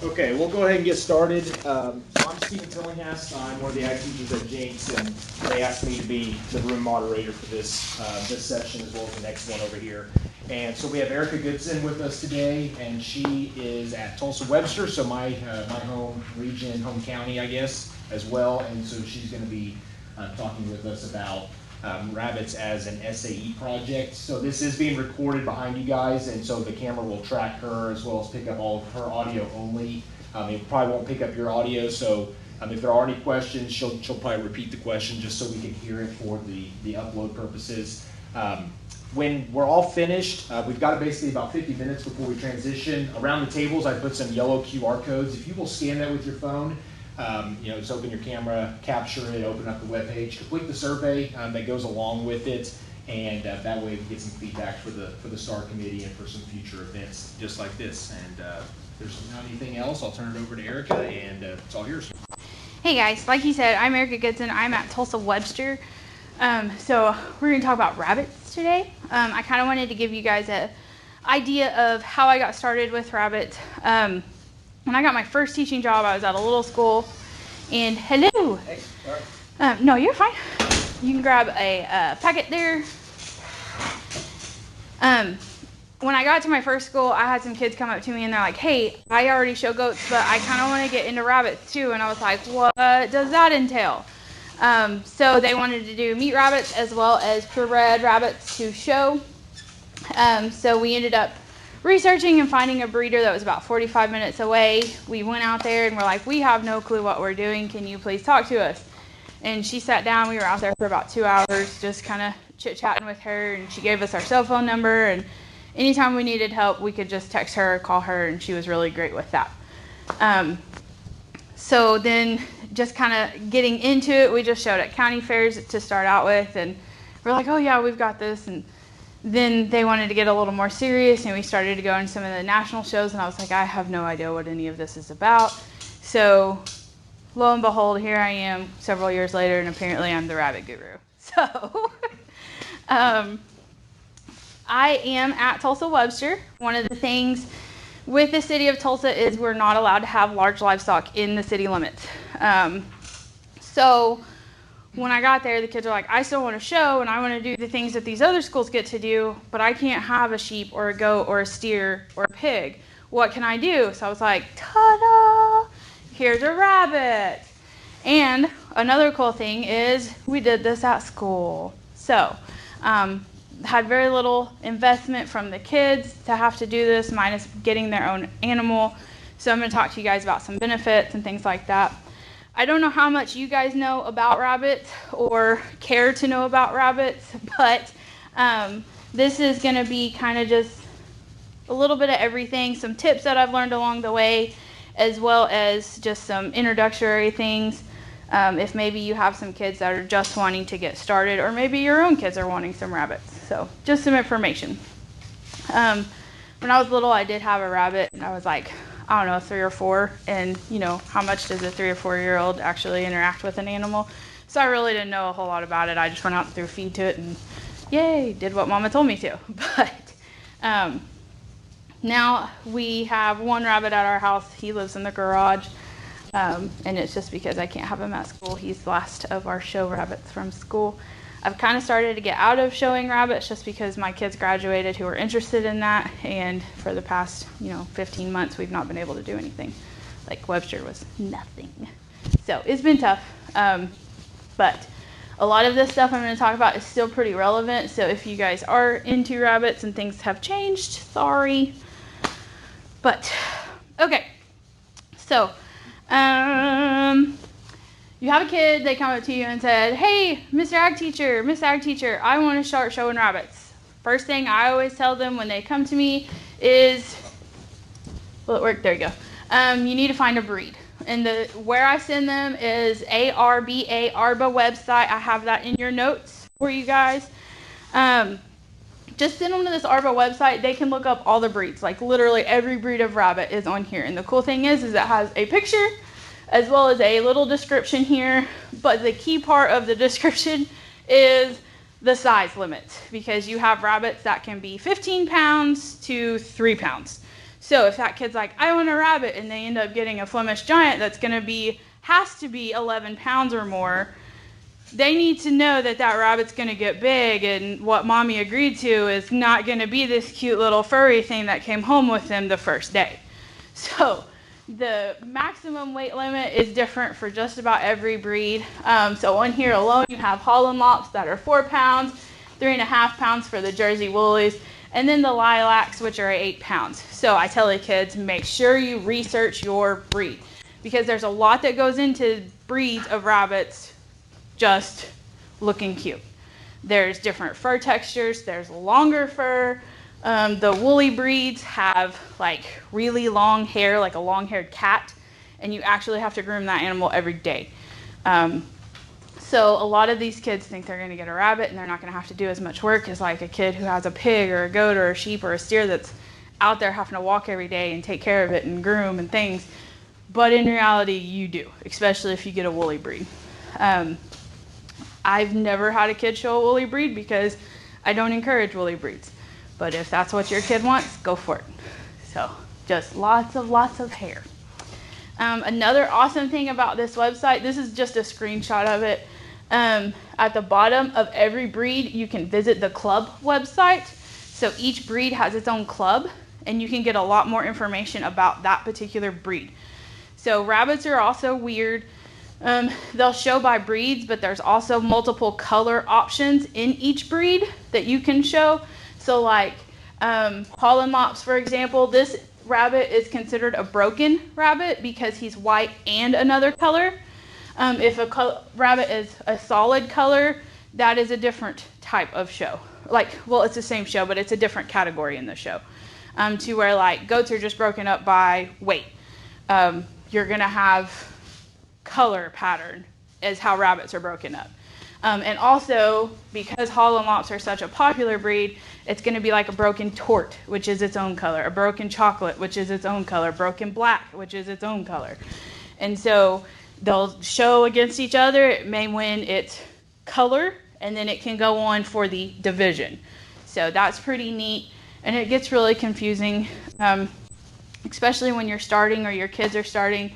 Okay, we'll go ahead and get started. So I'm Stephen Tillinghast. I'm one of the ag teachers at Jinx, and they asked me to be the room moderator for this session as well as the next one over here. And so we have Erica Goodson with us today, and she is at Tulsa Webster, so my home region, home county, I guess, as well. And so she's going to be talking with us about rabbits as an SAE project. So this is being recorded behind you guys, and so the camera will track her as well as pick up all of her audio only. It probably won't pick up your audio, so if there are any questions, she'll probably repeat the question just so we can hear it for the upload purposes. When we're all finished, we've got basically about 50 minutes before we transition. Around the tables, I put some yellow QR codes. If you will scan that with your phone, just open your camera, capture it, open up the webpage, complete the survey that goes along with it, and that way we get some feedback for the STAR committee and for some future events just like this. And if there's not anything else, I'll turn it over to Erica, and it's all yours. Hey guys, like you said, I'm Erica Goodson. I'm at Tulsa Webster. So we're going to talk about rabbits today. I kind of wanted to give you guys an idea of how I got started with rabbits. When I got my first teaching job, I was at a little school, and hello. Hey, sorry. No, you're fine. You can grab a packet there. When I got to my first school, I had some kids come up to me and they're like, hey, I already show goats, but I kind of want to get into rabbits too. And I was like, what does that entail? So they wanted to do meat rabbits as well as purebred rabbits to show. So we ended up researching and finding a breeder that was about 45 minutes away. We went out there and we're like, we have no clue what we're doing. Can you please talk to us? And she sat down. We were out there for about 2 hours, just kind of chit-chatting with her. And she gave us our cell phone number. And anytime we needed help, we could just text her or call her. And she was really great with that. So then just kind of getting into it, we just showed at county fairs to start out with. And we're like, oh, yeah, we've got this. And then they wanted to get a little more serious, and we started to go in some of the national shows, and I was like, I have no idea what any of this is about. So lo and behold, here I am several years later, and apparently I'm the rabbit guru. So I am at Tulsa Webster. One of the things with the city of Tulsa is we're not allowed to have large livestock in the city limits. So when I got there, the kids are like, I still want to show and I want to do the things that these other schools get to do, but I can't have a sheep or a goat or a steer or a pig. What can I do? So I was like, ta-da! Here's a rabbit. And another cool thing is we did this at school. So had very little investment from the kids to have to do this, minus getting their own animal. So I'm going to talk to you guys about some benefits and things like that. I don't know how much you guys know about rabbits or care to know about rabbits, but this is going to be kind of just a little bit of everything, some tips that I've learned along the way, as well as just some introductory things. If maybe you have some kids that are just wanting to get started, or maybe your own kids are wanting some rabbits. So just some information. When I was little, I did have a rabbit, and I was like, I don't know, 3 or 4, and how much does a 3 or 4-year-old actually interact with an animal? So I really didn't know a whole lot about it. I just went out and threw feed to it and yay, did what Mama told me to. But now we have one rabbit at our house. He lives in the garage, and it's just because I can't have him at school. He's the last of our show rabbits from school. I've kind of started to get out of showing rabbits just because my kids graduated who were interested in that, and for the past 15 months we've not been able to do anything. Like Webster was nothing. So it's been tough, but a lot of this stuff I'm going to talk about is still pretty relevant. So if you guys are into rabbits and things have changed, sorry. But okay, so you have a kid, they come up to you and said, hey, Mr. Ag Teacher, Miss Ag Teacher, I want to start showing rabbits. First thing I always tell them when they come to me is, will it work? There you go. You need to find a breed. And where I send them is ARBA website. I have that in your notes for you guys. Just send them to this ARBA website. They can look up all the breeds. Like literally every breed of rabbit is on here. And the cool thing is it has a picture as well as a little description here. But the key part of the description is the size limit, because you have rabbits that can be 15 pounds to 3 pounds. So if that kid's like, I want a rabbit, and they end up getting a Flemish Giant that's has to be 11 pounds or more, they need to know that that rabbit's going to get big, and what mommy agreed to is not going to be this cute little furry thing that came home with them the first day. So the maximum weight limit is different for just about every breed. So on here alone, you have Holland Lops that are 4 pounds, 3.5 pounds for the Jersey Woolies, and then the Lilacs, which are 8 pounds. So I tell the kids, make sure you research your breed, because there's a lot that goes into breeds of rabbits just looking cute. There's different fur textures, there's longer fur. The woolly breeds have like really long hair, like a long-haired cat, and you actually have to groom that animal every day. So a lot of these kids think they're going to get a rabbit and they're not going to have to do as much work as like a kid who has a pig or a goat or a sheep or a steer that's out there having to walk every day and take care of it and groom and things. But in reality, you do, especially if you get a woolly breed. I've never had a kid show a woolly breed because I don't encourage woolly breeds. But if that's what your kid wants, go for it. So just lots of hair. Another awesome thing about this website, this is just a screenshot of it. At the bottom of every breed, you can visit the club website. So each breed has its own club, and you can get a lot more information about that particular breed. So rabbits are also weird. They'll show by breeds, but there's also multiple color options in each breed that you can show. So like Holland Lops, for example, this rabbit is considered a broken rabbit because he's white and another color. If a rabbit is a solid color, that is a different type of show. It's the same show, but it's a different category in the show. To where like goats are just broken up by weight. You're gonna have color pattern is how rabbits are broken up. And also, because Holland Lops are such a popular breed, it's going to be like a broken tort, which is its own color, a broken chocolate, which is its own color, broken black, which is its own color. And so they'll show against each other. It may win its color, and then it can go on for the division. So that's pretty neat, and it gets really confusing, especially when you're starting or your kids are starting.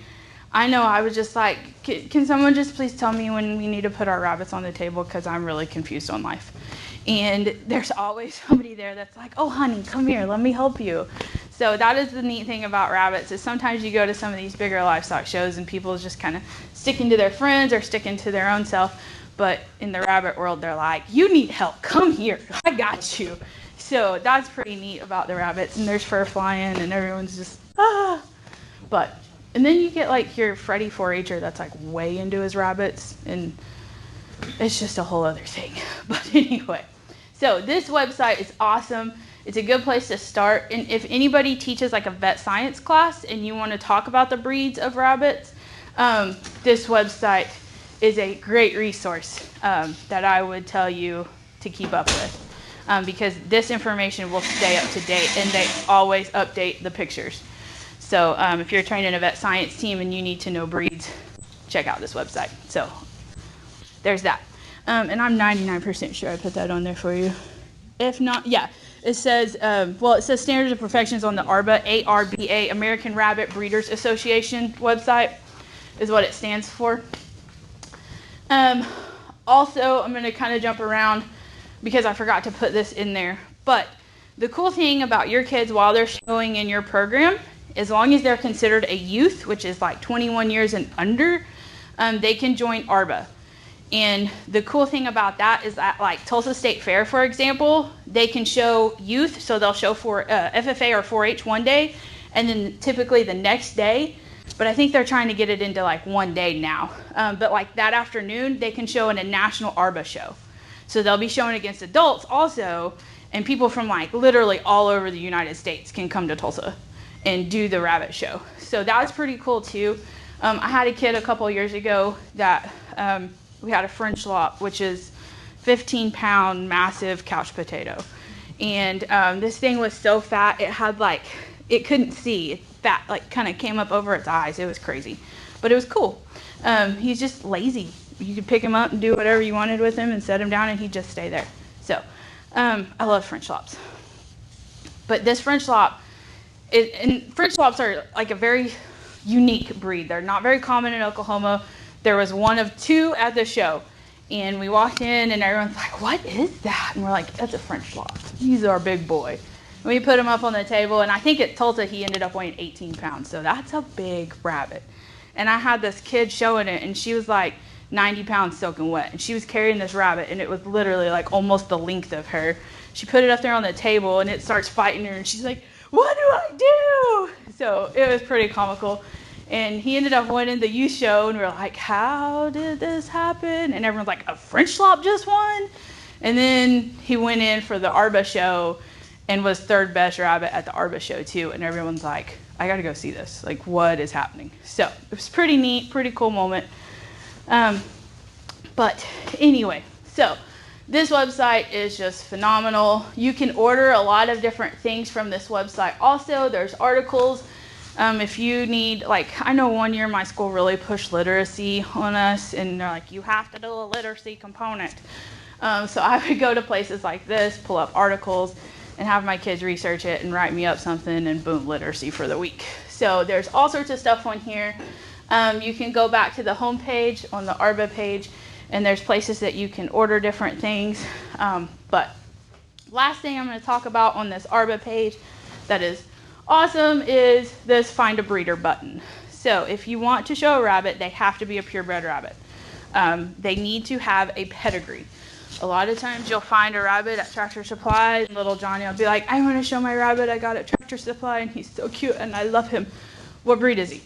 I know I was just like, can someone just please tell me when we need to put our rabbits on the table, because I'm really confused on life. And there's always somebody there that's like, oh honey, come here, let me help you. So that is the neat thing about rabbits, is sometimes you go to some of these bigger livestock shows and people just kind of sticking to their friends or sticking to their own self. But in the rabbit world, they're like, you need help, come here, I got you. So that's pretty neat about the rabbits, and there's fur flying and everyone's just, and then you get like your Freddy 4-H'er that's like way into his rabbits, and it's just a whole other thing. But anyway, so this website is awesome. It's a good place to start. And if anybody teaches like a vet science class and you want to talk about the breeds of rabbits, this website is a great resource that I would tell you to keep up with, because this information will stay up to date, and they always update the pictures. So if you're training a vet science team and you need to know breeds, check out this website. So there's that. And I'm 99% sure I put that on there for you. If not, yeah. It says, it says Standards of Perfections on the ARBA, A-R-B-A, American Rabbit Breeders Association website is what it stands for. Also, I'm going to kind of jump around because I forgot to put this in there. But the cool thing about your kids while they're showing in your program, as long as they're considered a youth, which is like 21 years and under, they can join ARBA. And the cool thing about that is that, like Tulsa State Fair, for example, they can show youth, so they'll show for FFA or 4-H one day, and then typically the next day, but I think they're trying to get it into like one day now. But like that afternoon, they can show in a national ARBA show. So they'll be showing against adults also, and people from like literally all over the United States can come to Tulsa and do the rabbit show. So that's pretty cool too. I had a kid a couple years ago that we had a French lop, which is 15-pound massive couch potato. And this thing was so fat, it had like, it couldn't see. Fat like kind of came up over its eyes. It was crazy, but it was cool. He's just lazy. You could pick him up and do whatever you wanted with him and set him down and he'd just stay there. So I love French lops. But this French lop, And French slops are like a very unique breed. They're not very common in Oklahoma. There was one of two at the show. And we walked in and everyone's like, what is that? And we're like, that's a French slop. He's our big boy. And we put him up on the table, and I think at Tulsa he ended up weighing 18 pounds. So that's a big rabbit. And I had this kid showing it, and she was like 90 pounds soaking wet. And she was carrying this rabbit, and it was literally like almost the length of her. She put it up there on the table, and it starts fighting her, and she's like, what do I do? So it was pretty comical. And he ended up winning the youth show, and we were like, how did this happen? And everyone's like, a French slop just won? And then he went in for the ARBA show and was third best rabbit at the ARBA show too. And everyone's like, I got to go see this. Like, what is happening? So it was pretty neat, pretty cool moment. But anyway, so this website is just phenomenal. You can order a lot of different things from this website also. There's articles. If you need, like, I know one year my school really pushed literacy on us, and they're like, you have to do a literacy component. So I would go to places like this, pull up articles, and have my kids research it and write me up something, and boom, literacy for the week. So there's all sorts of stuff on here. You can go back to the home page on the ARBA page, and there's places that you can order different things. But last thing I'm going to talk about on this ARBA page that is awesome is this find a breeder button. So if you want to show a rabbit, they have to be a purebred rabbit. They need to have a pedigree. A lot of times you'll find a rabbit at Tractor Supply, and little Johnny will be like, I want to show my rabbit I got at Tractor Supply, and he's so cute and I love him. What breed is he?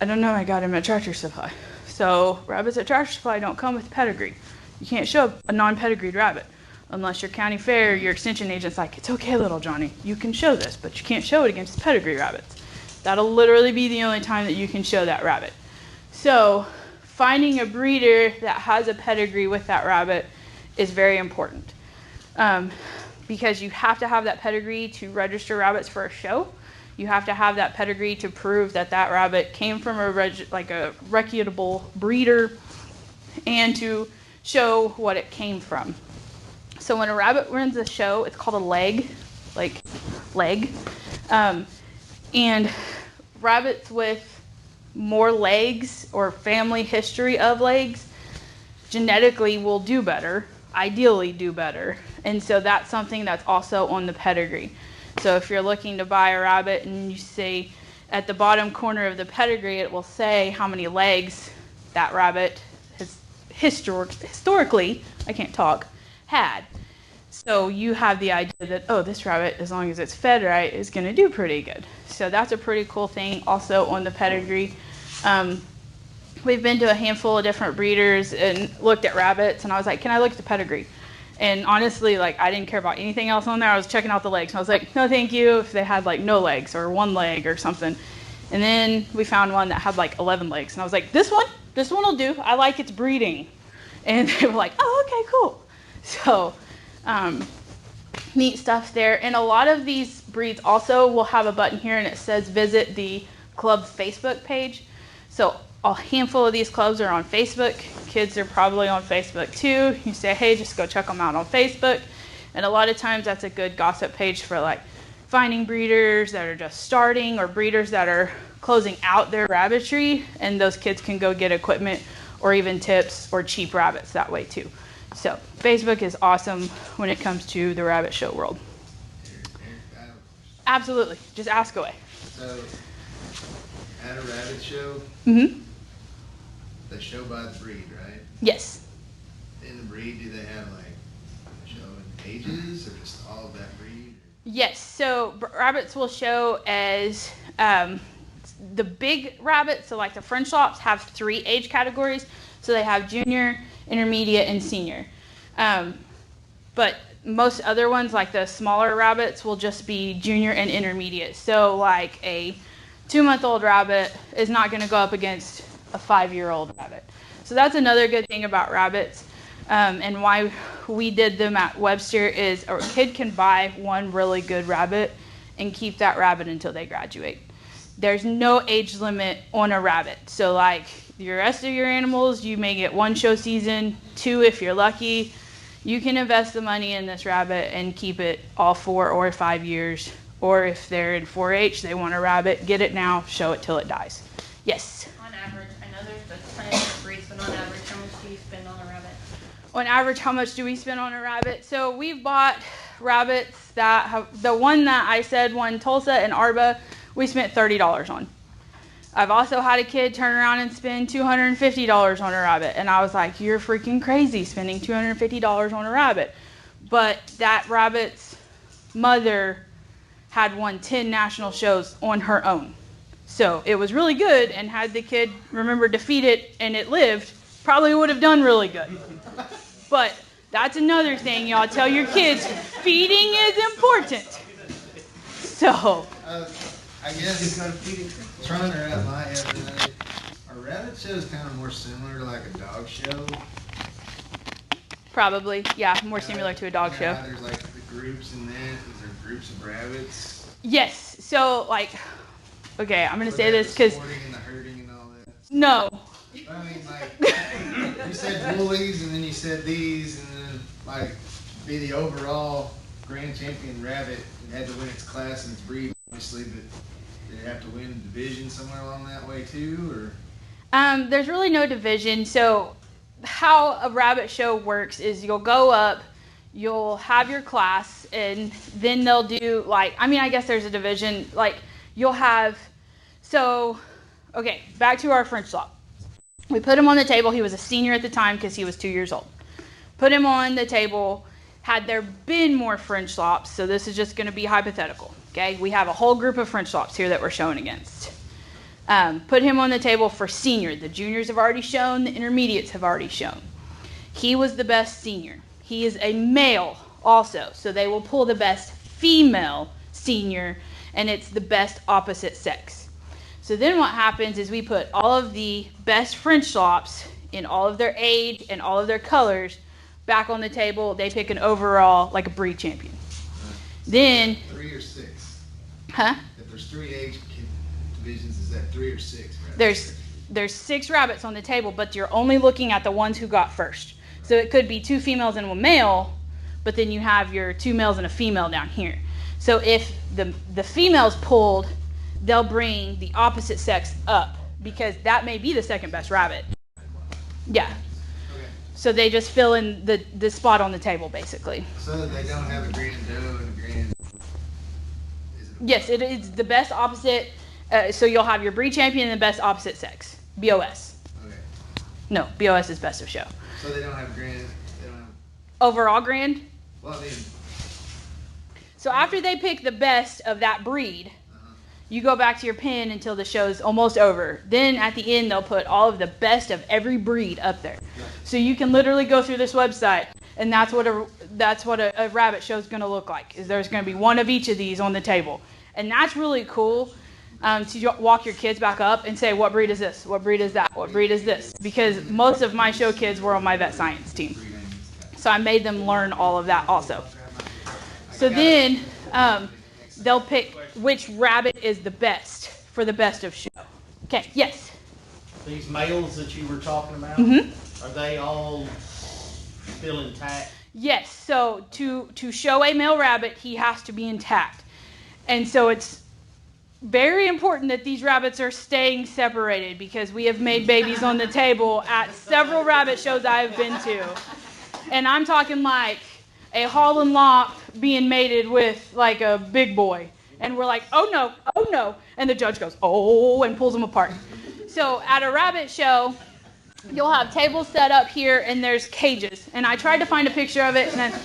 I don't know, I got him at Tractor Supply. So rabbits at Tractor Supply don't come with pedigree. You can't show a non-pedigreed rabbit. Unless your county fair, your extension agent's like, it's okay, little Johnny, you can show this, but you can't show it against pedigree rabbits. That'll literally be the only time that you can show that rabbit. So finding a breeder that has a pedigree with that rabbit is very important. Because you have to have that pedigree to register rabbits for a show. You have to have that pedigree to prove that that rabbit came from a reputable breeder, and to show what it came from. So when a rabbit wins a show, it's called a leg. And rabbits with more legs or family history of legs genetically will do better, ideally do better. And so that's something that's also on the pedigree. So if you're looking to buy a rabbit and you see at the bottom corner of the pedigree, it will say how many legs that rabbit has historically, I can't talk, had. So you have the idea that, oh, this rabbit, as long as it's fed right, is going to do pretty good. So that's a pretty cool thing also on the pedigree. We've been to a handful of different breeders and looked at rabbits, and I was like, can I look at the pedigree? And honestly, like, I didn't care about anything else on there. I was checking out the legs, and I was like, no, thank you, if they had like no legs or one leg or something. And then we found one that had like 11 legs, and I was like, this one will do. I like its breeding. And they were like, oh, okay, cool. So neat stuff there. And a lot of these breeds also will have a button here, and it says visit the club's Facebook page. So a handful of these clubs are on Facebook. Kids are probably on Facebook too. You say, hey, just go check them out on Facebook. And a lot of times that's a good gossip page for like finding breeders that are just starting or breeders that are closing out their rabbitry, and those kids can go get equipment or even tips or cheap rabbits that way too. So Facebook is awesome when it comes to the rabbit show world. Absolutely. Just ask away. So at a rabbit show, they show by the breed, right? Yes. In the breed, do they have like showing ages or just all of that breed? Yes. So rabbits will show as the big rabbits, so like the French slops, have 3 age categories. So they have junior, intermediate, and senior. But most other ones, like the smaller rabbits, will just be junior and intermediate. So like a 2-month-old rabbit is not going to go up against a 5-year-old rabbit. So that's another good thing about rabbits. And why we did them at Webster is a kid can buy one really good rabbit and keep that rabbit until they graduate. There's no age limit on a rabbit. So like the rest of your animals, you may get 1 show season, 2 if you're lucky. You can invest the money in this rabbit and keep it all 4 or 5 years Or if they're in 4-H, they want a rabbit, get it now, show it till it dies. Yes? On average, I know there's a ton of different breeds, but on average, how much do you spend on a rabbit? On average, how much do we spend on a rabbit? So we've bought rabbits that have, the one that I said won Tulsa and Arba, we spent $30 on. I've also had a kid turn around and spend $250 on a rabbit. And I was like, you're freaking crazy spending $250 on a rabbit. But that rabbit's mother had won 10 national shows on her own. So it was really good, and had the kid remember to feed it and it lived, probably would have done really good. But that's another thing, y'all. Tell your kids, feeding is important. So, I guess trying to wrap my head around it, a rabbit show is kind of more similar to like a dog show. probably, yeah, more similar to a dog show. There's like the groups in that. Is there groups of rabbits? Yes. So, like, okay, I'm going to say this because, Sporting and the herding and all that. no. I mean, like, you said bullies, and then you said these, and then, like, be the overall grand champion rabbit. It had to win its class and its breed, obviously, but did it have to win division somewhere along that way, too, or? There's really no division. So how a rabbit show works is you'll go up, you'll have your class, and then they'll do, like, I mean, I guess there's a division. Like, you'll have, so, okay, back to our French slop. We put him on the table. He was a senior at the time because he was 2 years old. Put him on the table. Had there been more French slops, so this is just going to be hypothetical, okay? We have a whole group of French slops here that we're showing against. Put him on the table for senior. The juniors have already shown. The intermediates have already shown. He was the best senior. He is a male also, so they will pull the best female senior, and it's the best opposite sex. So then what happens is we put all of the best French slops in all of their age and all of their colors back on the table. They pick an overall, like a breed champion. Then, 3 or 6. huh? If there's 3 age divisions, is that 3 or 6? Right? There's 6 rabbits on the table, but you're only looking at the ones who got first. So it could be 2 females and 1 male, but then you have your 2 males and a female down here. So if the female's pulled, they'll bring the opposite sex up because that may be the second best rabbit. Yeah. Okay. So they just fill in the spot on the table, basically. So they don't have a grand doe and a grand... Yes, it is the best opposite. So you'll have your breed champion and the best opposite sex. BOS. Okay. No, BOS is best of show. So they don't have grand... They don't have... Overall grand. Well, I mean... So after they pick the best of that breed, you go back to your pen until the show's almost over. Then at the end, they'll put all of the best of every breed up there. So you can literally go through this website, and that's what a rabbit show is going to look like. Is there's going to be one of each of these on the table, and that's really cool. To walk your kids back up and say, what breed is this? What breed is that? What breed is this? Because most of my show kids were on my vet science team, so I made them learn all of that also. So then they'll pick which rabbit is the best for the best of show. Okay, yes? These males that you were talking about, are they all still intact? Yes, so to show a male rabbit, he has to be intact. And so it's very important that these rabbits are staying separated because we have made babies on the table at several rabbit shows I have been to. And I'm talking like a Holland Lop being mated with like a big boy. And we're like, oh no. And the judge goes, oh, and pulls them apart. So at a rabbit show, you'll have tables set up here and there's cages. And I tried to find a picture of it and then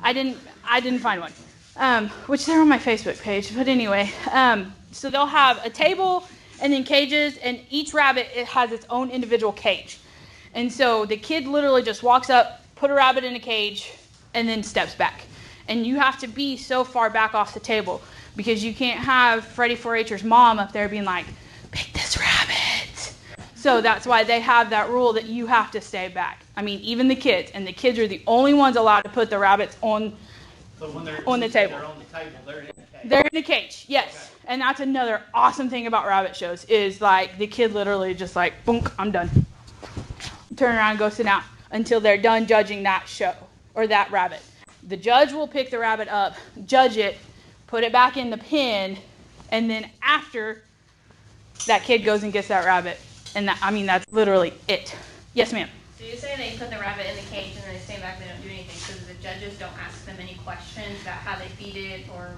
I didn't find one. Which they're on my Facebook page. But anyway, so they'll have a table and then cages, and each rabbit, it has its own individual cage. And so the kid literally just walks up, put a rabbit in a cage, and then steps back. And you have to be so far back off the table because you can't have Freddie 4-H'er's mom up there being like, pick this rabbit. So that's why they have that rule that you have to stay back. I mean, even the kids, and the kids are the only ones allowed to put the rabbits on So when they're on the table. They're on the table. They're in the cage. They're in a cage, yes. Okay. And that's another awesome thing about rabbit shows is like the kid literally just like, boom, I'm done. Turn around and go sit down until they're done judging that show or that rabbit. The judge will pick the rabbit up, judge it, put it back in the pen, and then after that kid goes and gets that rabbit. And that's literally it. Yes, ma'am. So you say they put the rabbit in the cage and then they stand back and they don't do anything, so the judges don't ask them any questions about how they feed it or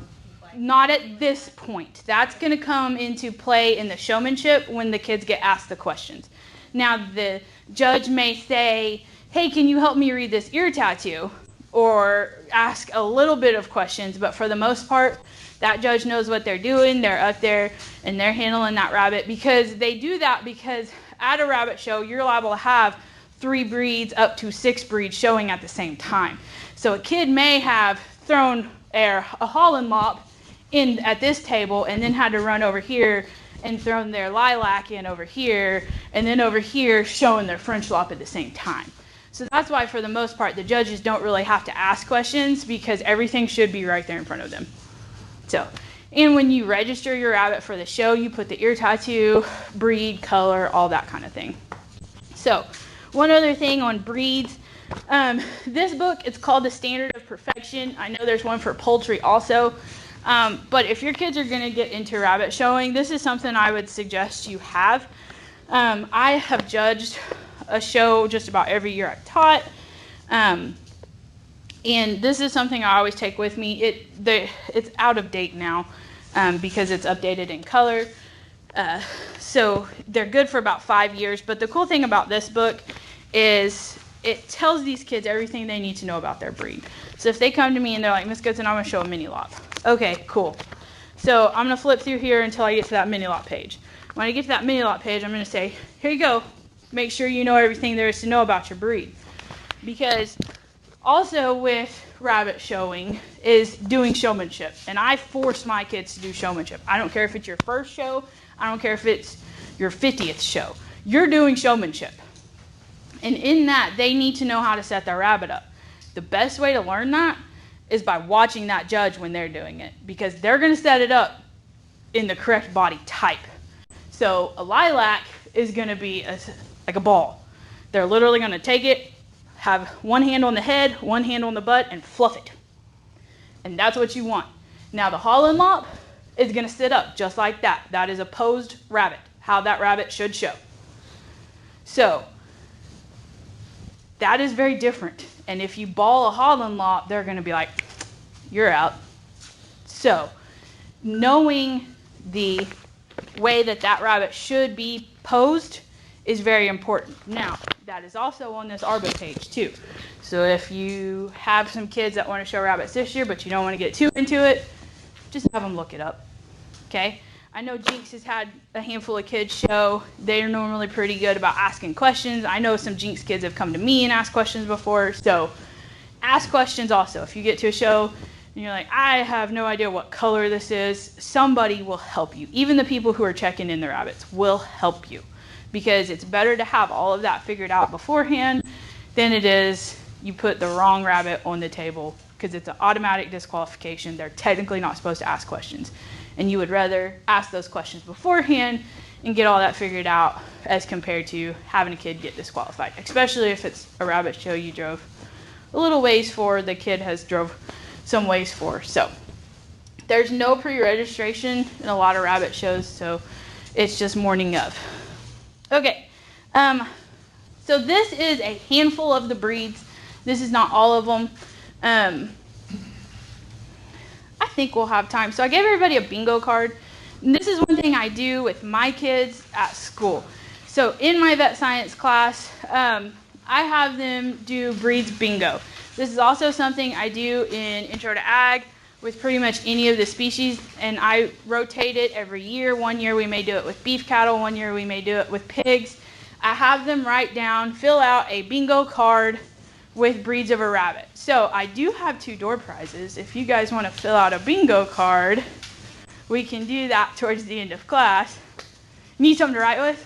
like... Not at this point. That's going to come into play in the showmanship when the kids get asked the questions. Now, the judge may say, hey, can you help me read this ear tattoo? Or ask a little bit of questions, but for the most part, that judge knows what they're doing. They're up there and they're handling that rabbit, because they do that because at a rabbit show, you're liable to have 3 breeds up to 6 breeds showing at the same time. So a kid may have thrown a Holland Lop in at this table and then had to run over here and thrown their lilac in over here and then over here showing their French Lop at the same time. So that's why for the most part the judges don't really have to ask questions, because everything should be right there in front of them. So, and when you register your rabbit for the show, you put the ear tattoo, breed, color, all that kind of thing. So, one other thing on breeds. This book, it's called The Standard of Perfection. I know there's one for poultry also. But if your kids are going to get into rabbit showing, this is something I would suggest you have. I have judged a show just about every year I've taught. And this is something I always take with me. It's out of date now because it's updated in color. So they're good for about 5 years. But the cool thing about this book is it tells these kids everything they need to know about their breed. So if they come to me and they're like, Miss Goodson, I'm going to show a mini lop. Okay, cool. So I'm going to flip through here until I get to that mini lop page. When I get to that mini lop page, I'm going to say, here you go. Make sure you know everything there is to know about your breed. Because also with rabbit showing is doing showmanship. And I force my kids to do showmanship. I don't care if it's your first show. I don't care if it's your 50th show. You're doing showmanship. And in that, they need to know how to set their rabbit up. The best way to learn that is by watching that judge when they're doing it, because they're going to set it up in the correct body type. So a lilac is going to be like a ball. They're literally going to take it, have one hand on the head, one hand on the butt, and fluff it. And that's what you want. Now the Holland Lop is going to sit up just like that. That is a posed rabbit, how that rabbit should show. So that is very different. And if you ball a Holland Lop, they're going to be like, you're out. So knowing the way that rabbit should be posed is very important. Now, that is also on this ARBO page too. So if you have some kids that want to show rabbits this year, but you don't want to get too into it, just have them look it up. Okay? I know Jinx has had a handful of kids show. They're normally pretty good about asking questions. I know some Jinx kids have come to me and asked questions before. So ask questions also. If you get to a show and you're like, I have no idea what color this is, somebody will help you. Even the people who are checking in the rabbits will help you, because it's better to have all of that figured out beforehand than it is you put the wrong rabbit on the table, because it's an automatic disqualification. They're technically not supposed to ask questions. And you would rather ask those questions beforehand and get all that figured out as compared to having a kid get disqualified, especially if it's a rabbit show you drove a little ways for, the kid has drove some ways for. So there's no pre-registration in a lot of rabbit shows, so it's just morning of. Okay, so this is a handful of the breeds. This is not all of them. I think we'll have time. So I gave everybody a bingo card. And this is one thing I do with my kids at school. So in my vet science class, I have them do breeds bingo. This is also something I do in Intro to Ag with pretty much any of the species, and I rotate it every year. One year we may do it with beef cattle, one year we may do it with pigs. I have them write down, fill out a bingo card with breeds of a rabbit. So I do have 2 door prizes. If you guys want to fill out a bingo card, we can do that towards the end of class. Need something to write with?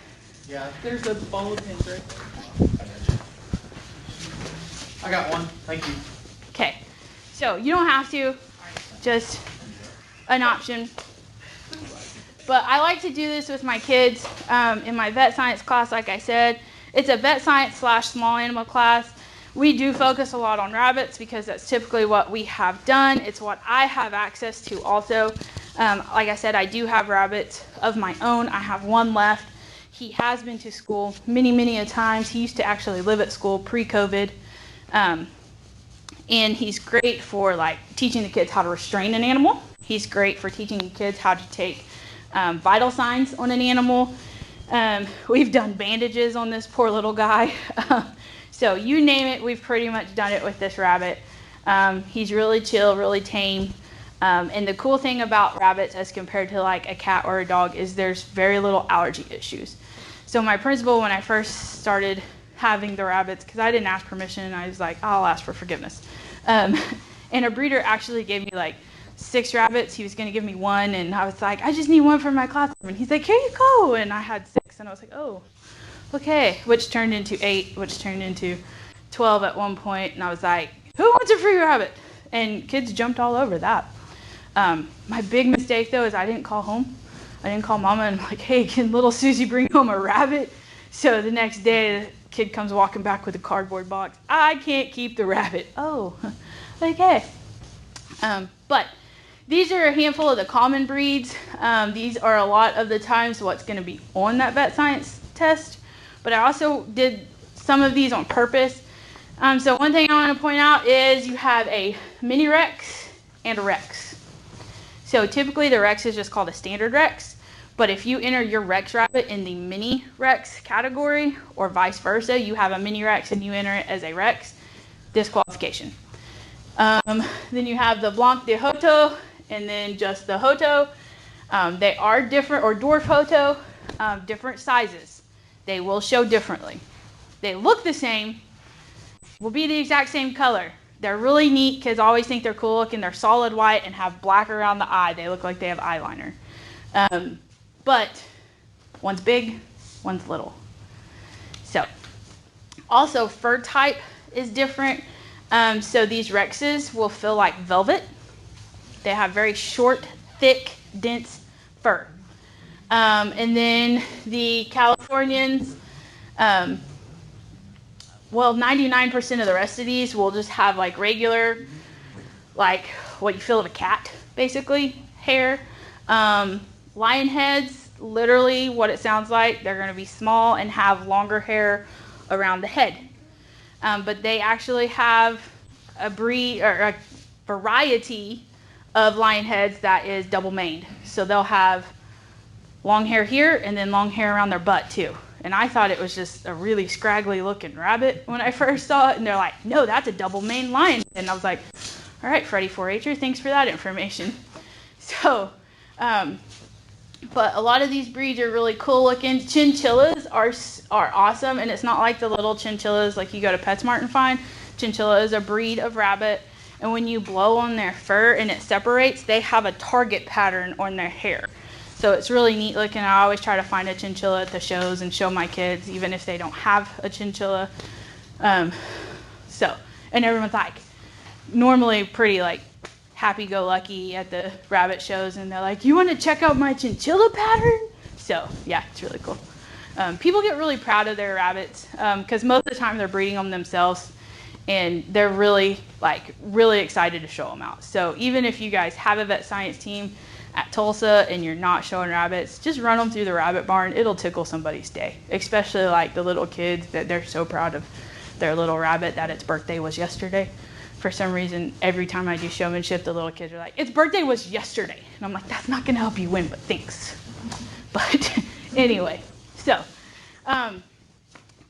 Yeah, there's the ball pins right there. I got one. Thank you. Okay. So you don't have to, just an option. But I like to do this with my kids in my vet science class. Like I said, it's a vet science / small animal class. We do focus a lot on rabbits because that's typically what we have done. It's what I have access to also. Like I said, I do have rabbits of my own. I have one left. He has been to school many a times. He used to actually live at school pre-COVID. And he's great for like teaching the kids how to restrain an animal. He's great for teaching the kids how to take vital signs on an animal. We've done bandages on this poor little guy. So you name it, we've pretty much done it with this rabbit. He's really chill, really tame. And the cool thing about rabbits as compared to like a cat or a dog is there's very little allergy issues. So my principal, when I first started having the rabbits, because I didn't ask permission, I was like, I'll ask for forgiveness. And a breeder actually gave me like 6 rabbits. He was going to give me 1, and I was like, I just need 1 for my classroom. And he's like, here you go. And I had 6, and I was like, oh, okay. Which turned into 8, which turned into 12 at one point. And I was like, who wants a free rabbit? And kids jumped all over that. My big mistake, though, is I didn't call home. I didn't call mama and I'm like, hey, can little Susie bring home a rabbit? So the next day, the kid comes walking back with a cardboard box. I can't keep the rabbit. Oh, okay. But these are a handful of the common breeds. These are a lot of the times what's going to be on that vet science test. But I also did some of these on purpose. So one thing I want to point out is you have a mini Rex and a Rex. So typically the Rex is just called a standard Rex. But if you enter your Rex rabbit in the mini Rex category, or vice versa, you have a mini Rex and you enter it as a Rex, disqualification. Then you have the Blanc de Hoto, and then just the Hoto. They are different, or Dwarf Hoto, different sizes. They will show differently. They look the same, will be the exact same color. They're really neat. Kids always think they're cool looking. They're solid white and have black around the eye. They look like they have eyeliner. But one's big, one's little. So, also fur type is different. So these Rexes will feel like velvet. They have very short, thick, dense fur. And then the Californians, 99% of the rest of these will just have like regular, like what you feel of a cat, basically, hair. Lion heads, literally what it sounds like. They're going to be small and have longer hair around the head. But they actually have a breed or a variety of lion heads that is double maned. So they'll have long hair here and then long hair around their butt too. And I thought it was just a really scraggly looking rabbit when I first saw it. And they're like, no, that's a double maned lion. And I was like, all right, Freddie 4-H'er, thanks for that information. So, but a lot of these breeds are really cool looking. Chinchillas are awesome, and it's not like the little chinchillas like you go to PetSmart and find. Chinchilla is a breed of rabbit, and when you blow on their fur and it separates, they have a target pattern on their hair. So it's really neat looking. I always try to find a chinchilla at the shows and show my kids, even if they don't have a chinchilla. And everyone's like, normally pretty like happy-go-lucky at the rabbit shows, and they're like, you want to check out my chinchilla pattern? So yeah, it's really cool. People get really proud of their rabbits because most of the time they're breeding them themselves, and they're really excited to show them out. So even if you guys have a vet science team at Tulsa and you're not showing rabbits, just run them through the rabbit barn. It'll tickle somebody's day, especially like the little kids that they're so proud of their little rabbit that its birthday was yesterday. For some reason, every time I do showmanship, the little kids are like, its birthday was yesterday. And I'm like, that's not going to help you win, but thanks. But anyway, so,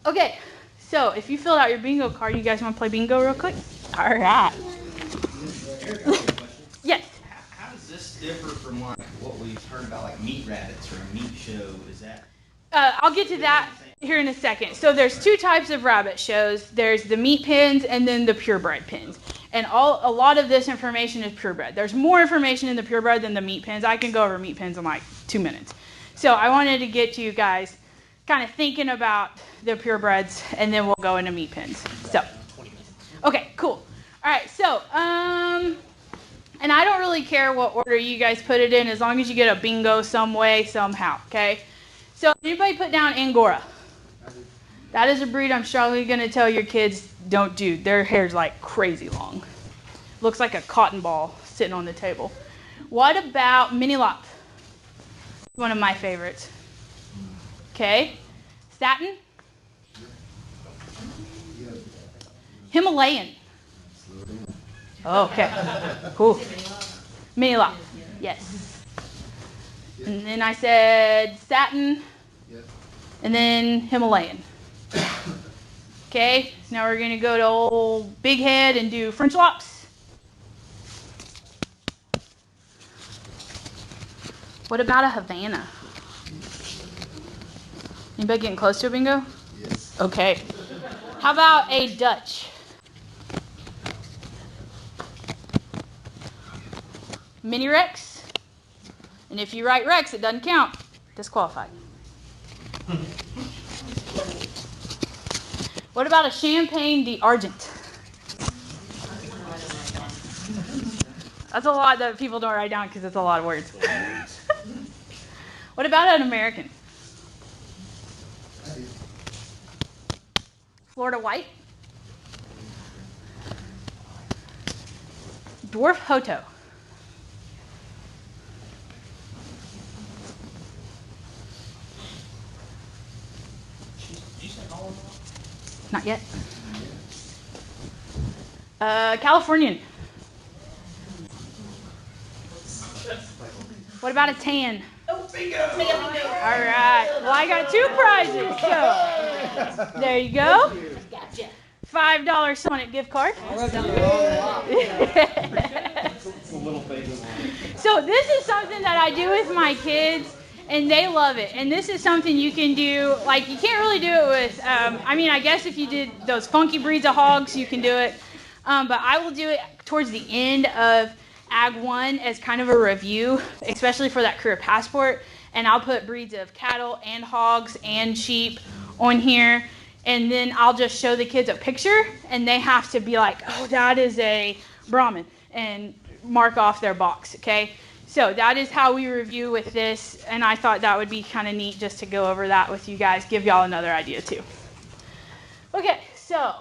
okay. So if you filled out your bingo card, you guys want to play bingo real quick? All right. Yes. How does this differ from like what we've heard about like meat rabbits or a meat show? Is that? I'll get to that here in a second. So there's 2 types of rabbit shows. There's the meat pens and then the purebred pens. And a lot of this information is purebred. There's more information in the purebred than the meat pens. I can go over meat pens in like 2 minutes. So I wanted to get you guys kind of thinking about the purebreds, and then we'll go into meat pens. So, okay, cool. All right, so, and I don't really care what order you guys put it in as long as you get a bingo some way, somehow, okay? So anybody put down Angora? That is a breed I'm strongly going to tell your kids don't do. Their hair's like crazy long. Looks like a cotton ball sitting on the table. What about mini lop? One of my favorites. Okay. Satin? Himalayan. Okay. Cool. Mini lop. Yes. And then I said satin. And then Himalayan. Okay, now we're gonna go to old big head and do French lops. What about a Havana? Anybody getting close to a bingo? Yes. Okay. How about a Dutch? Mini Rex? And if you write Rex, it doesn't count. Disqualified. What about a Champagne d'Argent? That's a lot that people don't write down because it's a lot of words. What about an American? Florida White? Dwarf Hoto? Not yet. Californian. What about a tan? Oh, bingo! All All right. Well, I got 2 prizes. So there you go. Gotcha. $5 Sonic gift card. So this is something that I do with my kids, and they love it. And this is something you can do, like you can't really do it with, I mean, I guess if you did those funky breeds of hogs, you can do it. But I will do it towards the end of Ag 1 as kind of a review, especially for that career passport. And I'll put breeds of cattle and hogs and sheep on here. And then I'll just show the kids a picture, and they have to be like, oh, that is a Brahmin, and mark off their box, okay? So that is how we review with this, and I thought that would be kind of neat just to go over that with you guys, give y'all another idea too. Okay, so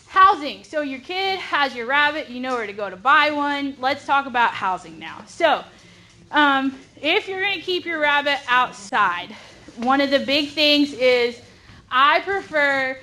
housing. So your kid has your rabbit, you know where to go to buy one. Let's talk about housing now. So if you're going to keep your rabbit outside, one of the big things is I prefer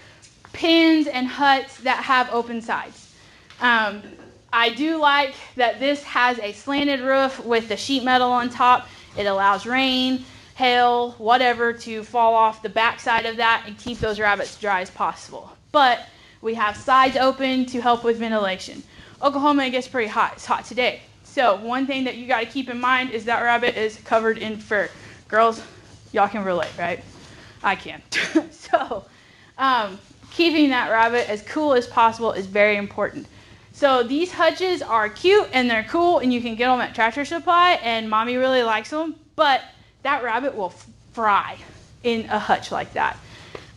pens and huts that have open sides. I do like that this has a slanted roof with the sheet metal on top. It allows rain, hail, whatever to fall off the backside of that and keep those rabbits dry as possible. But we have sides open to help with ventilation. Oklahoma, it gets pretty hot. It's hot today. So one thing that you got to keep in mind is that rabbit is covered in fur. Girls, y'all can relate, right? I can. So keeping that rabbit as cool as possible is very important. So these hutches are cute and they're cool, and you can get them at Tractor Supply, and Mommy really likes them, but that rabbit will fry in a hutch like that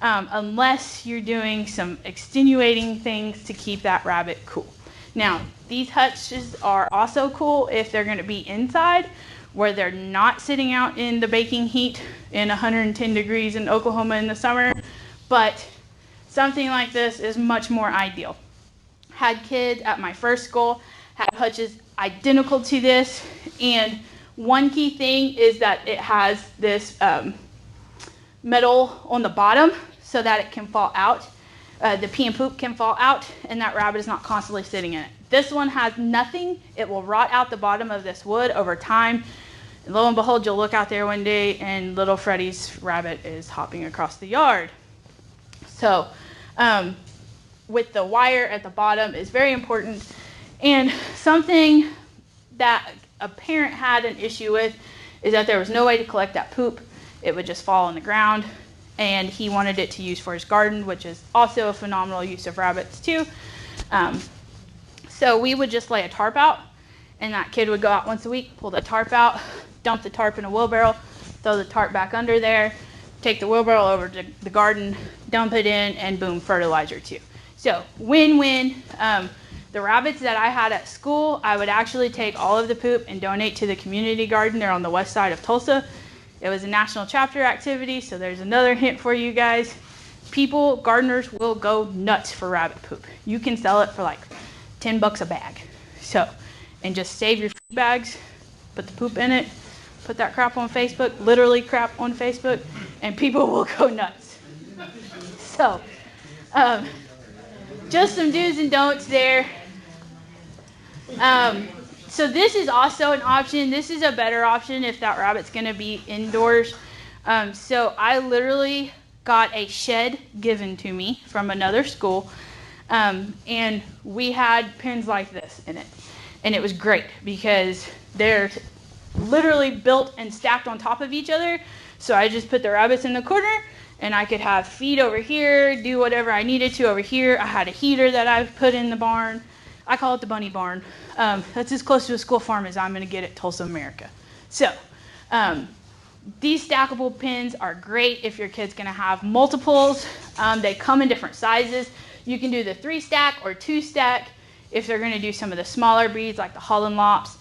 unless you're doing some extenuating things to keep that rabbit cool. Now, these hutches are also cool if they're going to be inside, where they're not sitting out in the baking heat in 110 degrees in Oklahoma in the summer, but something like this is much more ideal. Had kids at my first school had hutches identical to this, and one key thing is that it has this metal on the bottom so that it can fall out. The pee and poop can fall out, and that rabbit is not constantly sitting in it. This one has nothing. It will rot out the bottom of this wood over time. And lo and behold, you'll look out there one day and little Freddie's rabbit is hopping across the yard. So with the wire at the bottom is very important. And something that a parent had an issue with is that there was no way to collect that poop. It would just fall on the ground, and he wanted it to use for his garden, which is also a phenomenal use of rabbits too. So we would just lay a tarp out, and that kid would go out once a week, pull the tarp out, dump the tarp in a wheelbarrow, throw the tarp back under there, take the wheelbarrow over to the garden, dump it in, and boom, fertilizer too. So win-win. The rabbits that I had at school, I would actually take all of the poop and donate to the community garden there on the west side of Tulsa. It was a national chapter activity, so there's another hint for you guys. People, gardeners will go nuts for rabbit poop. You can sell it for like $10 a bag. So, and just save your food bags, put the poop in it, put that crap on Facebook, literally crap on Facebook, and people will go nuts. So, just some do's and don'ts there. So this is also an option. This is a better option if that rabbit's going to be indoors. So I literally got a shed given to me from another school, and we had pens like this in it. And it was great because they're literally built and stacked on top of each other. So I just put the rabbits in the corner, and I could have feed over here, do whatever I needed to over here. I had a heater that I put in the barn. I call it the bunny barn. That's as close to a school farm as I'm going to get at Tulsa, America. So these stackable pins are great if your kid's going to have multiples. They come in different sizes. You can do the 3-stack or 2-stack if they're going to do some of the smaller breeds like the Holland Lops,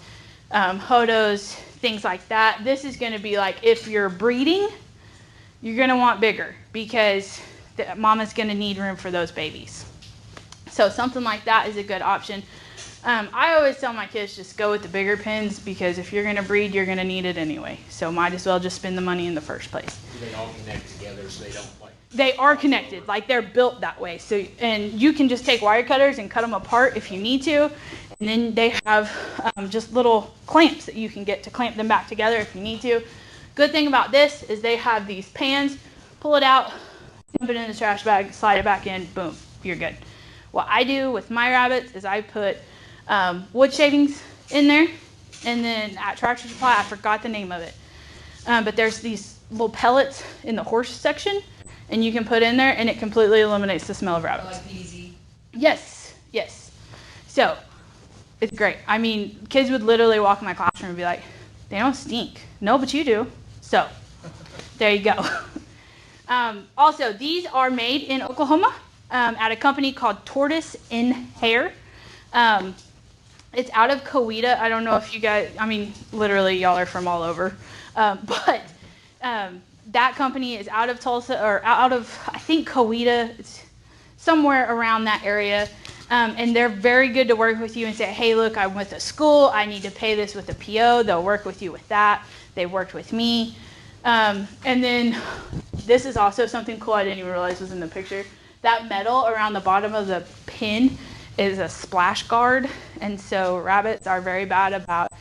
Hodos, things like that. This is going to be like if you're breeding, you're going to want bigger because the mama's going to need room for those babies. So something like that is a good option. I always tell my kids just go with the bigger pins because if you're going to breed, you're going to need it anyway. So might as well just spend the money in the first place. Do they all connect together so they don't like? They are connected, like they're built that way. So, and you can just take wire cutters and cut them apart if you need to. And then they have just little clamps that you can get to clamp them back together if you need to. Good thing about this is they have these pans. Pull it out, dump it in the trash bag, slide it back in, boom, you're good. What I do with my rabbits is I put wood shavings in there, and then at Tractor Supply, I forgot the name of it, but there's these little pellets in the horse section, and you can put in there, and it completely eliminates the smell of rabbits. Like easy. Yes, yes. So it's great. I mean, kids would literally walk in my classroom and be like, "They don't stink." No, but you do. So there you go. Also, these are made in Oklahoma. At a company called Tortoise in Hair. It's out of Coweta. I don't know if you guys, I mean, literally y'all are from all over. But that company is out of Tulsa, or out of, I think, Coweta. It's somewhere around that area. And they're very good to work with you and say, hey, look, I'm with a school. I need to pay this with a PO. They'll work with you with that. They worked with me. And then this is also something cool I didn't even realize was in the picture. That metal around the bottom of the pin is a splash guard, and so rabbits are very bad about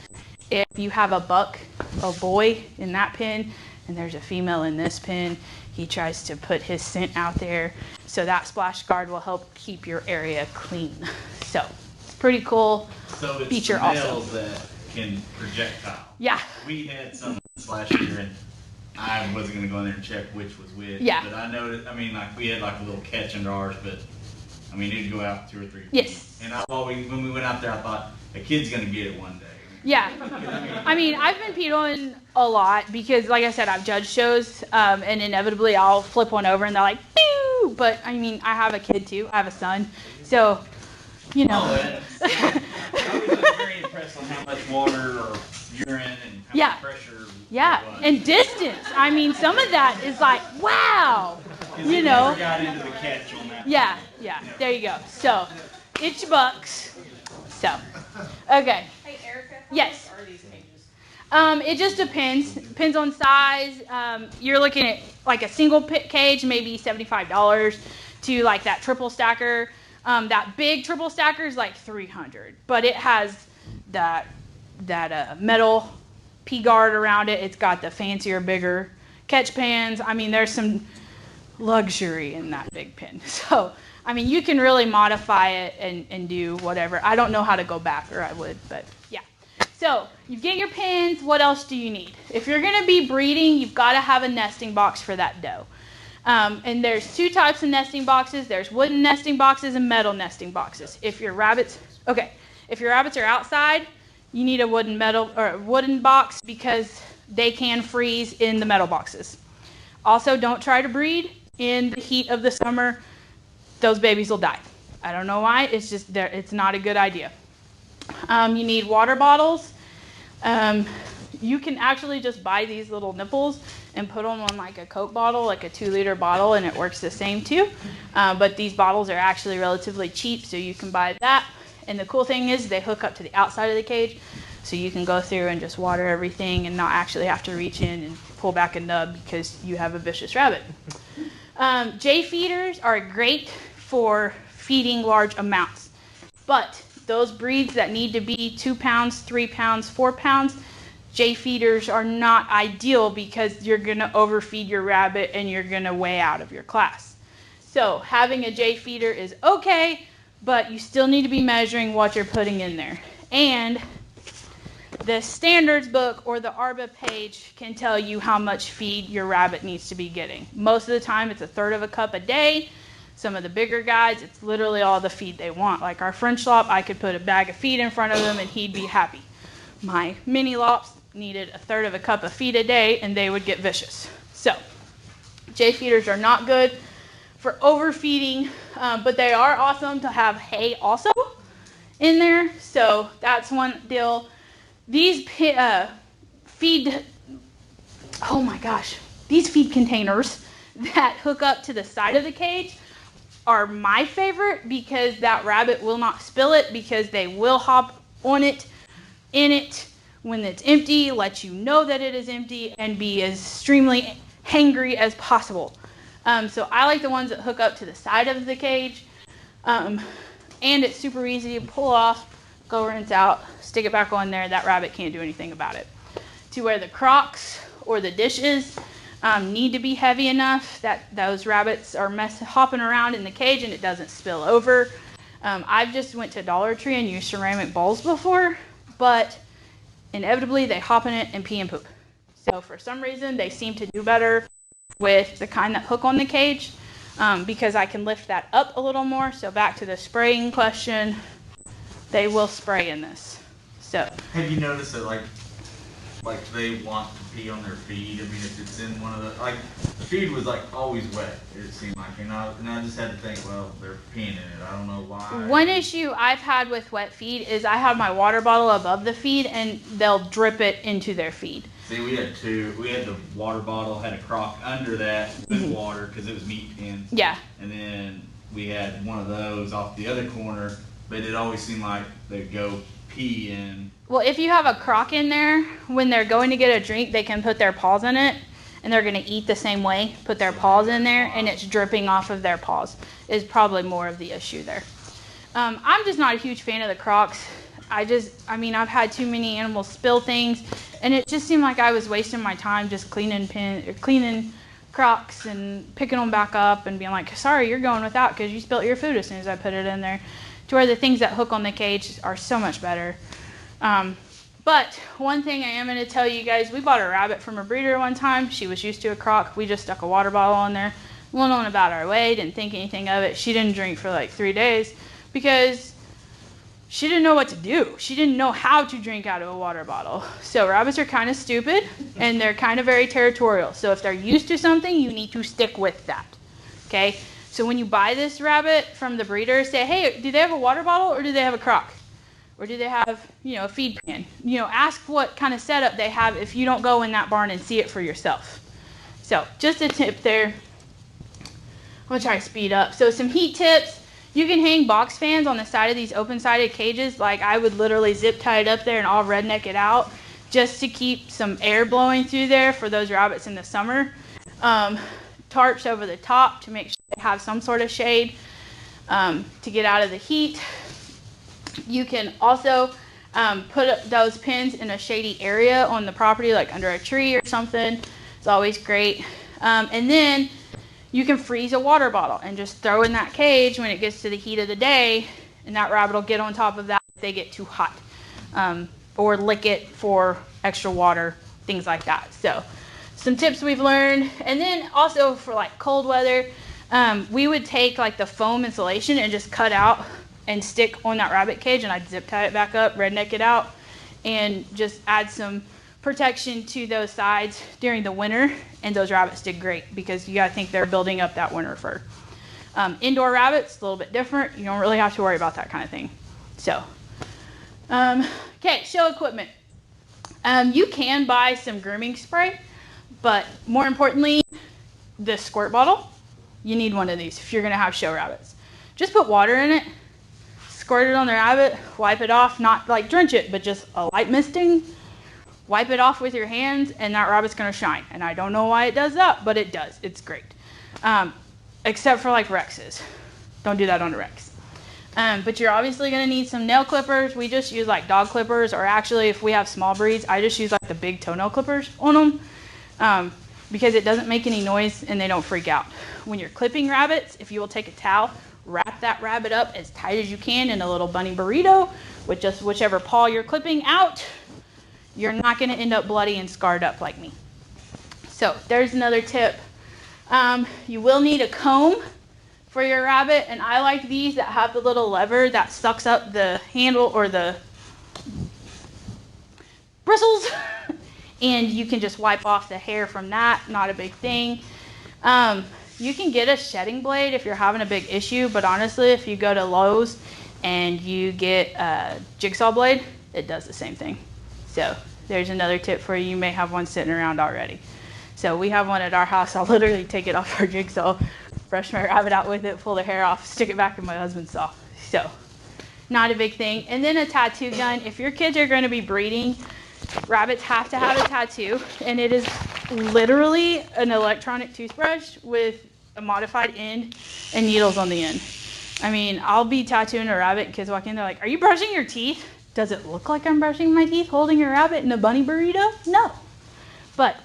if you have a boy in that pin, and there's a female in this pin, he tries to put his scent out there, so that splash guard will help keep your area clean. So it's pretty cool So it's feature the also. males that can projectile. Yeah. We had some last year, and I wasn't gonna go in there and check which was which. Yeah. But I noticed, I mean, like, we had like a little catch under ours, but, I mean, it'd go out 2 or 3 feet. Yes. And I always, when we went out there, I thought, a kid's gonna get it one day. Yeah. I mean, I've been peed on a lot because, like I said, I've judged shows, and inevitably I'll flip one over and they're like, boo! But, I mean, I have a kid too. I have a son. So, you know. I was very impressed on how much water or urine and how Yeah. much pressure. Yeah, there was. and distance. I mean, some of that is like, wow, you know. Never got into the catch on that. Yeah, there you go. So, it's $bucks. So, okay. Hey, Erica. How Yes. much are these cages? It just depends on size. You're looking at like a single pit cage, maybe $75 to like that triple stacker. That big triple stacker is like $300, but it has that metal P-guard around it. It's got the fancier, bigger catch pans. I mean, there's some luxury in that big pin. So, I mean, you can really modify it and do whatever. I don't know how to go back, or I would, but yeah. So, you get your pins. What else do you need? If you're going to be breeding, you've got to have a nesting box for that doe. And there's 2 types of nesting boxes. There's wooden nesting boxes and metal nesting boxes. If your rabbits are outside, you need a wooden box because they can freeze in the metal boxes. Also, don't try to breed in the heat of the summer. Those babies will die. I don't know why. It's just it's not a good idea. You need water bottles. you can actually just buy these little nipples and put them on like a Coke bottle, like a 2-liter bottle, and it works the same too. But these bottles are actually relatively cheap, so you can buy that. And the cool thing is they hook up to the outside of the cage, so you can go through and just water everything and not actually have to reach in and pull back a nub because you have a vicious rabbit. J feeders are great for feeding large amounts, but those breeds that need to be 2 pounds, 3 pounds, 4 pounds, J feeders are not ideal because you're going to overfeed your rabbit and you're going to weigh out of your class. So having a J feeder is okay, but you still need to be measuring what you're putting in there. And the standards book or the ARBA page can tell you how much feed your rabbit needs to be getting. Most of the time it's 1/3 of a cup a day. Some of the bigger guys, it's literally all the feed they want. Like our French Lop, I could put a bag of feed in front of him and he'd be happy. My mini Lops needed 1/3 of a cup of feed a day and they would get vicious. So J feeders are not good for overfeeding, but they are awesome to have hay also in there. So that's one deal. These feed containers that hook up to the side of the cage are my favorite because that rabbit will not spill it, because they will hop on it, in it, when it's empty, let you know that it is empty, and be as extremely hangry as possible. So I like the ones that hook up to the side of the cage, and it's super easy to pull off, go rinse out, stick it back on there. That rabbit can't do anything about it. To where the Crocs or the dishes need to be heavy enough that those rabbits are hopping around in the cage and it doesn't spill over. I've just went to Dollar Tree and used ceramic bowls before, but inevitably they hop in it and pee and poop. So for some reason they seem to do better with the kind that hook on the cage, because I can lift that up a little more. So back to the spraying question, they will spray in this. So have you noticed that like they want to pee on their feed? I mean, if it's in one of the, like, the feed was like always wet, it seemed like, and I just had to think, well, they're peeing in it. I don't know why. One issue I've had with wet feed is I have my water bottle above the feed and they'll drip it into their feed. See, we had two. We had the water bottle, had a crock under that with water because it was meat pins. Yeah. And then we had one of those off the other corner, but it always seemed like they'd go pee in. Well, if you have a crock in there, when they're going to get a drink, they can put their paws in it, and they're going to eat the same way, put their paws in there, and it's dripping off of their paws is probably more of the issue there. I'm just not a huge fan of the Crocs. I've had too many animals spill things, and it just seemed like I was wasting my time just cleaning Crocs and picking them back up and being like, sorry, you're going without because you spilled your food as soon as I put it in there. To where the things that hook on the cage are so much better. But one thing I am going to tell you guys, we bought a rabbit from a breeder one time. She was used to a Croc. We just stuck a water bottle in there. Went on about our way, didn't think anything of it. She didn't drink for like 3 days because she didn't know what to do. She didn't know how to drink out of a water bottle. So rabbits are kind of stupid and they're kind of very territorial. So if they're used to something, you need to stick with that. Okay? So when you buy this rabbit from the breeder, say, hey, do they have a water bottle or do they have a Croc? Or do they have, a feed pan? Ask what kind of setup they have if you don't go in that barn and see it for yourself. So just a tip there. I'm going to try to speed up. So some heat tips. You can hang box fans on the side of these open-sided cages. Like I would literally zip tie it up there and all redneck it out just to keep some air blowing through there for those rabbits in the summer. Tarps over the top to make sure they have some sort of shade to get out of the heat. You can also put those pins in a shady area on the property, like under a tree or something. It's always great. And then you can freeze a water bottle and just throw in that cage when it gets to the heat of the day, and that rabbit will get on top of that if they get too hot. Or lick it for extra water, things like that. So some tips we've learned. And then also for like cold weather, we would take like the foam insulation and just cut out and stick on that rabbit cage, and I'd zip tie it back up, redneck it out, and just add some protection to those sides during the winter, and those rabbits did great because you gotta think they're building up that winter fur. Indoor rabbits, a little bit different. You don't really have to worry about that kind of thing. So, okay, show equipment. You can buy some grooming spray, but more importantly, the squirt bottle, you need one of these if you're gonna have show rabbits. Just put water in it, squirt it on the rabbit, wipe it off, not like drench it, but just a light misting. Wipe it off with your hands, and that rabbit's gonna shine. And I don't know why it does that, but it does. It's great. Except for like Rexes. Don't do that on a Rex. But you're obviously gonna need some nail clippers. We just use like dog clippers, or actually if we have small breeds, I just use like the big toenail clippers on them. Because it doesn't make any noise and they don't freak out. When you're clipping rabbits, if you will take a towel, wrap that rabbit up as tight as you can in a little bunny burrito with just whichever paw you're clipping out, you're not gonna end up bloody and scarred up like me. So there's another tip. You will need a comb for your rabbit, and I like these that have the little lever that sucks up the handle or the bristles. And you can just wipe off the hair from that, not a big thing. You can get a shedding blade if you're having a big issue, but honestly, if you go to Lowe's and you get a jigsaw blade, it does the same thing. So there's another tip for you. You may have one sitting around already. So we have one at our house. I'll literally take it off our jigsaw, brush my rabbit out with it, pull the hair off, stick it back in my husband's saw. So not a big thing. And then a tattoo gun. If your kids are going to be breeding, rabbits have to have a tattoo, and it is literally an electronic toothbrush with a modified end and needles on the end. I mean, I'll be tattooing a rabbit and kids walk in, they're like, "Are you brushing your teeth? Does it look like I'm brushing my teeth holding a rabbit in a bunny burrito?" No. But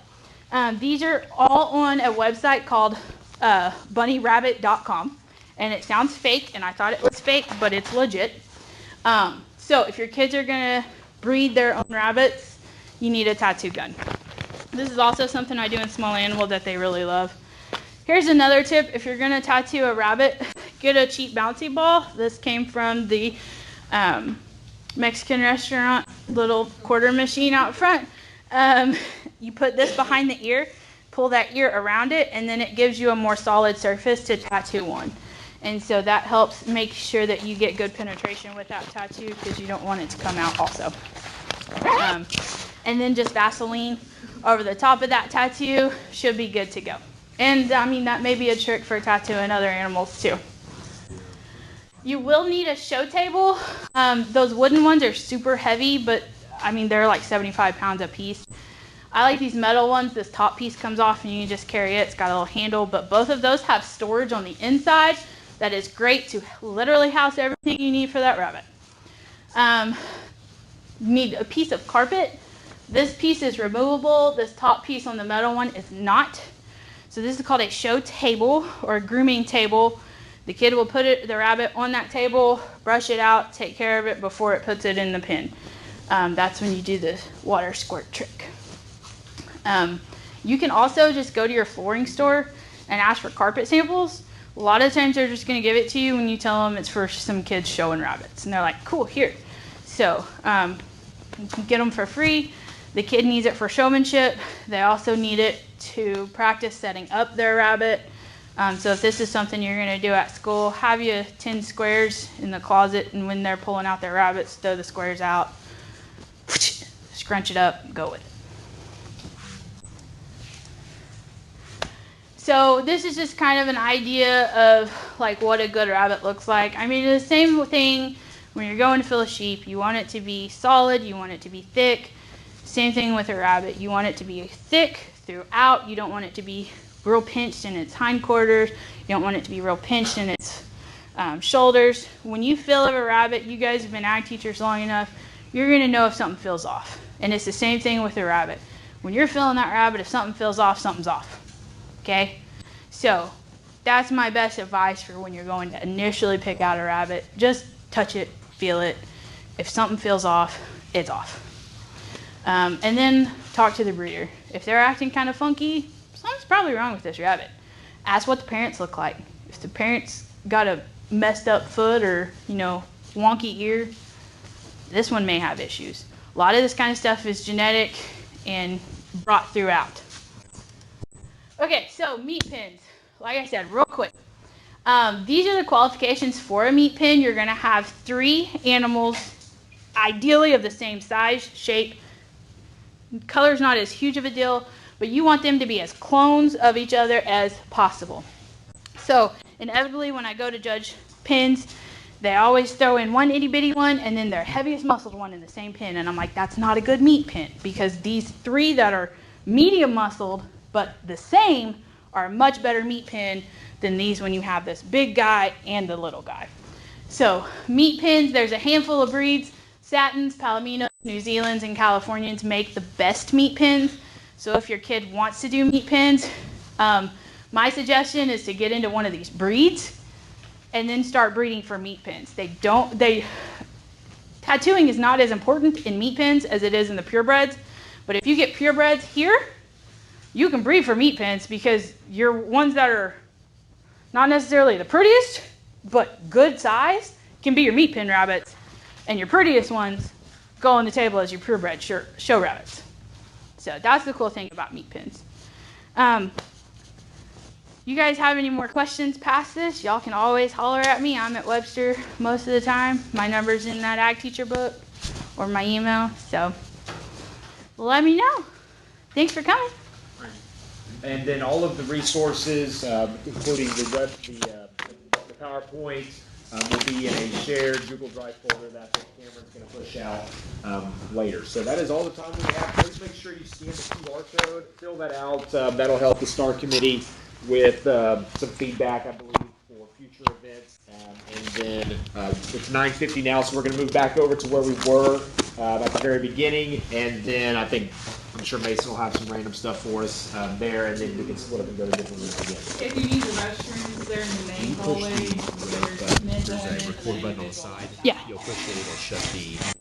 these are all on a website called bunnyrabbit.com, and it sounds fake, and I thought it was fake, but it's legit. So if your kids are gonna breed their own rabbits, you need a tattoo gun. This is also something I do in small animal that they really love. Here's another tip. If you're gonna tattoo a rabbit, get a cheap bouncy ball. This came from the Mexican restaurant, little quarter machine out front. You put this behind the ear, pull that ear around it, and then it gives you a more solid surface to tattoo on. And so that helps make sure that you get good penetration with that tattoo, because you don't want it to come out also. And then just Vaseline over the top of that tattoo should be good to go. And I mean, that may be a trick for tattooing other animals too. You will need a show table. Those wooden ones are super heavy, but I mean, they're like 75 pounds a piece. I like these metal ones. This top piece comes off and you can just carry it. It's got a little handle, but both of those have storage on the inside that is great to literally house everything you need for that rabbit. You need a piece of carpet. This piece is removable. This top piece on the metal one is not. So this is called a show table or a grooming table. The kid will put the rabbit on that table, brush it out, take care of it before it puts it in the pen. That's when you do the water squirt trick. You can also just go to your flooring store and ask for carpet samples. A lot of times they're just going to give it to you when you tell them it's for some kids showing rabbits. And they're like, "Cool, here." So you can get them for free. The kid needs it for showmanship. They also need it to practice setting up their rabbit. So if this is something you're going to do at school, have you 10 squares in the closet, and when they're pulling out their rabbits, throw the squares out, scrunch it up, go with it. So this is just kind of an idea of like what a good rabbit looks like. I mean, the same thing when you're going to fill a sheep. You want it to be solid, you want it to be thick. Same thing with a rabbit. You want it to be thick throughout. You don't want it to be real pinched in its hindquarters. You don't want it to be real pinched in its shoulders. When you fill a rabbit, you guys have been ag teachers long enough, you're going to know if something feels off. And it's the same thing with a rabbit. When you're filling that rabbit, if something feels off, something's off. Okay? So that's my best advice for when you're going to initially pick out a rabbit. Just touch it, feel it. If something feels off, it's off. And then talk to the breeder. If they're acting kind of funky, something's probably wrong with this rabbit. Ask what the parents look like. If the parents got a messed up foot or, wonky ear, this one may have issues. A lot of this kind of stuff is genetic and brought throughout. Okay, so meat pens. Like I said, real quick. These are the qualifications for a meat pen. You're going to have 3 animals, ideally of the same size, shape, Color's not as huge of a deal, but you want them to be as clones of each other as possible. So inevitably when I go to judge pins, they always throw in one itty bitty one and then their heaviest muscled one in the same pin. And I'm like, that's not a good meat pin, because these three that are medium muscled but the same are a much better meat pin than these when you have this big guy and the little guy. So meat pins, there's a handful of breeds. Satins, Palominos, New Zealand's, and Californians make the best meat pins. So if your kid wants to do meat pins, my suggestion is to get into one of these breeds and then start breeding for meat pins. Tattooing is not as important in meat pins as it is in the purebreds, but if you get purebreds here, you can breed for meat pins, because your ones that are not necessarily the prettiest, but good size, can be your meat pin rabbits, and your prettiest ones go on the table as your purebred show rabbits. So that's the cool thing about meat pins. You guys have any more questions past this? Y'all can always holler at me. I'm at Webster most of the time. My number's in that ag teacher book or my email. So let me know. Thanks for coming. And then all of the resources, including the PowerPoint, will be in a shared Google Drive folder that Cameron's going to push out later. So that is all the time we have. Please make sure you scan the QR code, fill that out. That'll help the STAR committee with some feedback, I believe, for future events. And then it's 9:50 now, so we're going to move back over to where we were at the very beginning. And then I'm sure Mason will have some random stuff for us there, and then we can split up and go to different rooms again. If you need the restrooms, they're in the main hallway. There's a record button on the side. Yeah. You'll push it, it'll shut the